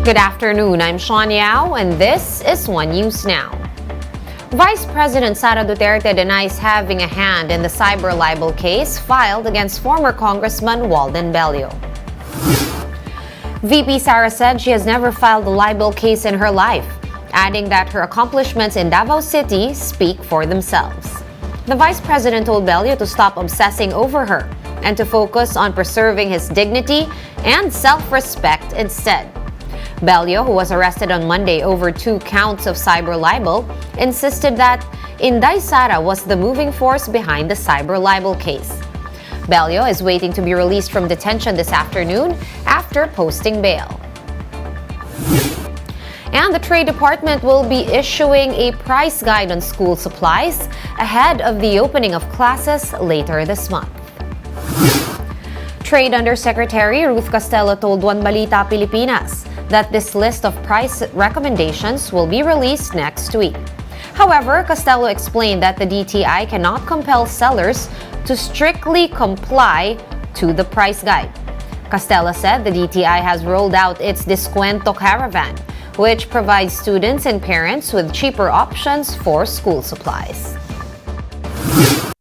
Good afternoon, I'm Sean Yao, and this is One News Now. Vice President Sara Duterte denies having a hand in the cyberlibel case filed against former Congressman Walden Bellio. VP Sara said she has never filed a libel case in her life, adding that her accomplishments in Davao City speak for themselves. The Vice President told Bellio to stop obsessing over her and to focus on preserving his dignity and self-respect instead. Bellio, who was arrested on Monday over 2 counts of cyber libel, insisted that Inday Sara was the moving force behind the cyber libel case. Bellio is waiting to be released from detention this afternoon after posting bail. And the Trade Department will be issuing a price guide on school supplies ahead of the opening of classes later this month. Trade Undersecretary Ruth Castello told One Balita Pilipinas that this list of price recommendations will be released next week. However, Castello explained that the DTI cannot compel sellers to strictly comply to the price guide. Castello said the DTI has rolled out its Descuento Caravan, which provides students and parents with cheaper options for school supplies.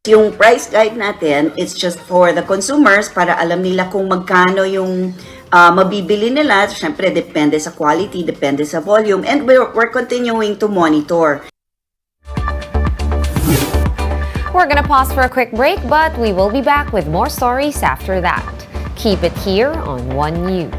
Yung price guide natin, it's just for the consumers para alam nila kung magkano yung mabibili nila. Siyempre, depende sa quality, depende sa volume, and we're continuing to monitor. We're gonna pause for a quick break, but we will be back with more stories after that. Keep it here on One News.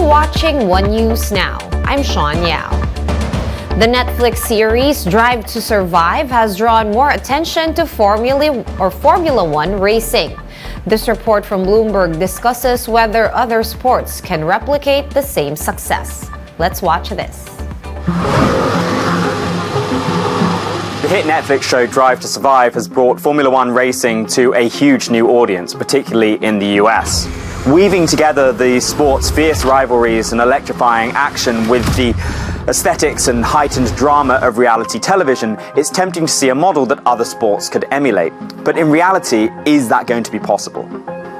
watching One News Now. I'm Sean Yao. The Netflix series Drive to Survive has drawn more attention to Formula One racing. This report from Bloomberg discusses whether other sports can replicate the same success. Let's watch this. The hit Netflix show Drive to Survive has brought Formula One racing to a huge new audience, particularly in the US. Weaving together the sport's fierce rivalries and electrifying action with the aesthetics and heightened drama of reality television, it's tempting to see a model that other sports could emulate. But in reality, is that going to be possible?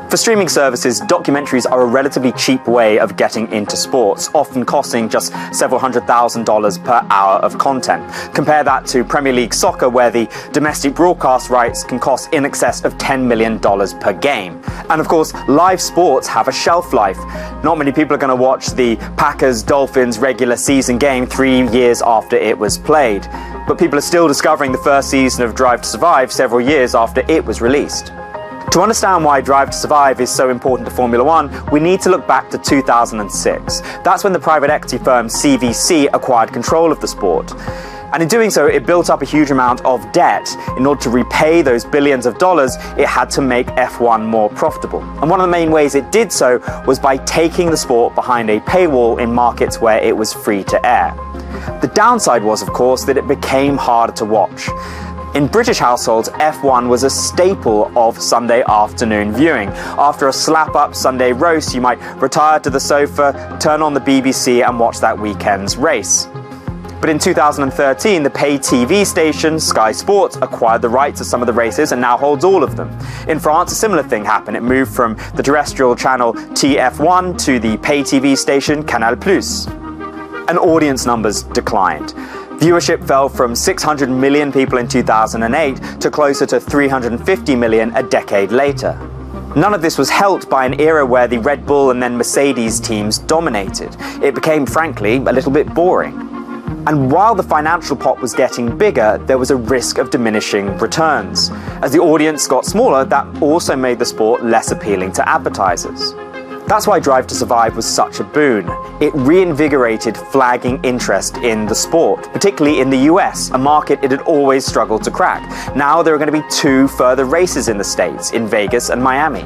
For streaming services, documentaries are a relatively cheap way of getting into sports, often costing just several $100,000 per hour of content. Compare that to Premier League soccer, where the domestic broadcast rights can cost in excess of $10 million per game. And of course, live sports have a shelf life. Not many people are going to watch the Packers-Dolphins regular season game 3 years after it was played. But people are still discovering the first season of Drive to Survive several years after it was released. To understand why Drive to Survive is so important to Formula One, we need to look back to 2006. That's when the private equity firm CVC acquired control of the sport. And in doing so, it built up a huge amount of debt. In order to repay those billions of dollars, it had to make F1 more profitable. And one of the main ways it did so was by taking the sport behind a paywall in markets where it was free to air. The downside was, of course, that it became harder to watch. In British households, F1 was a staple of Sunday afternoon viewing. After a slap-up Sunday roast, you might retire to the sofa, turn on the BBC and watch that weekend's race. But in 2013, the pay TV station Sky Sports acquired the rights to some of the races and now holds all of them. In France, a similar thing happened. It moved from the terrestrial channel TF1 to the pay TV station Canal+. And audience numbers declined. Viewership fell from 600 million people in 2008 to closer to 350 million a decade later. None of this was helped by an era where the Red Bull and then Mercedes teams dominated. It became, frankly, a little bit boring. And while the financial pot was getting bigger, there was a risk of diminishing returns. As the audience got smaller, that also made the sport less appealing to advertisers. That's why Drive to Survive was such a boon. It reinvigorated flagging interest in the sport, particularly in the US, a market it had always struggled to crack. Now there are going to be 2 further races in the States, in Vegas and Miami.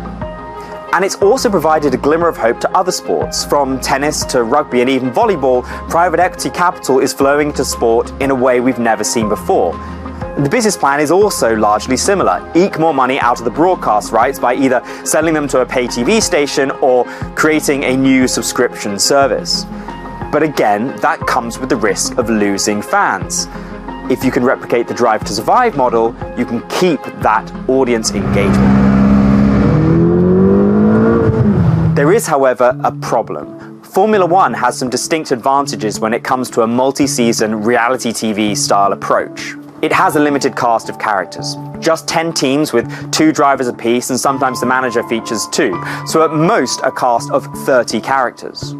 And it's also provided a glimmer of hope to other sports. From tennis to rugby and even volleyball, private equity capital is flowing into sport in a way we've never seen before. The business plan is also largely similar. Eke more money out of the broadcast rights by either selling them to a pay TV station or creating a new subscription service. But again, that comes with the risk of losing fans. If you can replicate the Drive to Survive model, you can keep that audience engagement. There is, however, a problem. Formula One has some distinct advantages when it comes to a multi-season reality TV style approach. It has a limited cast of characters, just 10 teams with 2 drivers apiece, and sometimes the manager features 2, so at most a cast of 30 characters.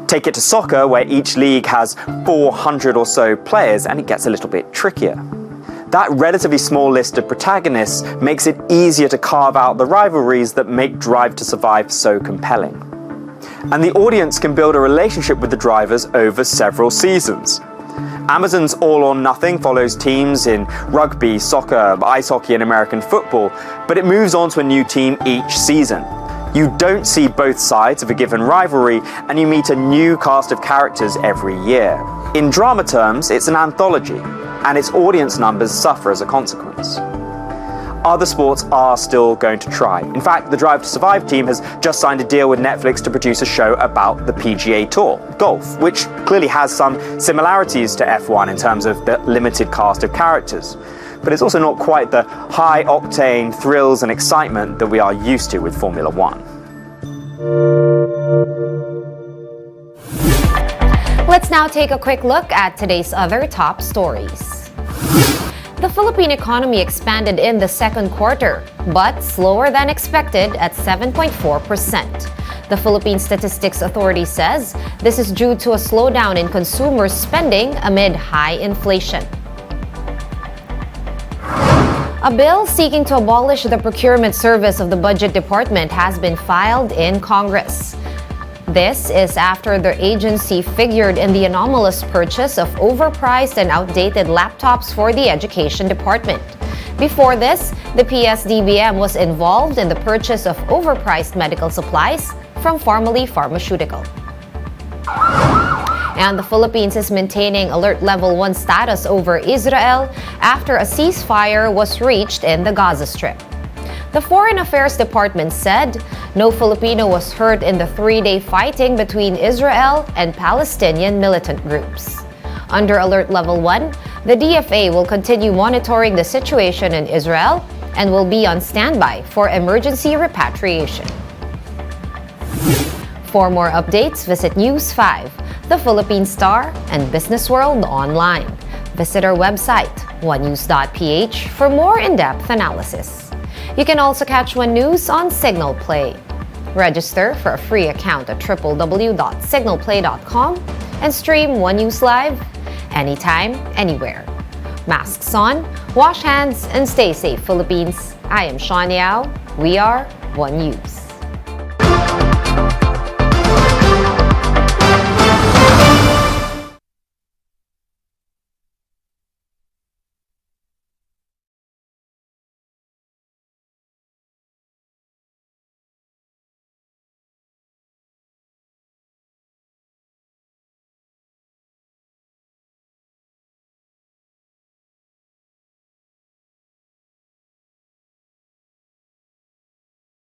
Take it to soccer, where each league has 400 or so players, and it gets a little bit trickier. That relatively small list of protagonists makes it easier to carve out the rivalries that make Drive to Survive so compelling. And the audience can build a relationship with the drivers over several seasons. Amazon's All or Nothing follows teams in rugby, soccer, ice hockey and American football, but it moves on to a new team each season. You don't see both sides of a given rivalry, and you meet a new cast of characters every year. In drama terms, it's an anthology, and its audience numbers suffer as a consequence. Other sports are still going to try. In fact, the Drive to Survive team has just signed a deal with Netflix to produce a show about the PGA Tour, golf, which clearly has some similarities to F1 in terms of the limited cast of characters. But it's also not quite the high-octane thrills and excitement that we are used to with Formula One. Let's now take a quick look at today's other top stories. The Philippine economy expanded in the second quarter, but slower than expected at 7.4%. The Philippine Statistics Authority says this is due to a slowdown in consumer spending amid high inflation. A bill seeking to abolish the procurement service of the Budget Department has been filed in Congress. This is after the agency figured in the anomalous purchase of overpriced and outdated laptops for the Education Department. Before this, the PSDBM was involved in the purchase of overpriced medical supplies from Pharmally Pharmaceutical. And the Philippines is maintaining Alert Level 1 status over Israel after a ceasefire was reached in the Gaza Strip. The Foreign Affairs Department said no Filipino was hurt in the 3-day fighting between Israel and Palestinian militant groups. Under Alert Level 1, the DFA will continue monitoring the situation in Israel and will be on standby for emergency repatriation. For more updates, visit News 5, The Philippine Star, and Business World Online. Visit our website, onenews.ph, for more in-depth analysis. You can also catch One News on Signal Play. Register for a free account at www.signalplay.com and stream One News live anytime, anywhere. Masks on, wash hands, and stay safe, Philippines. I am Sean Yao. We are One News.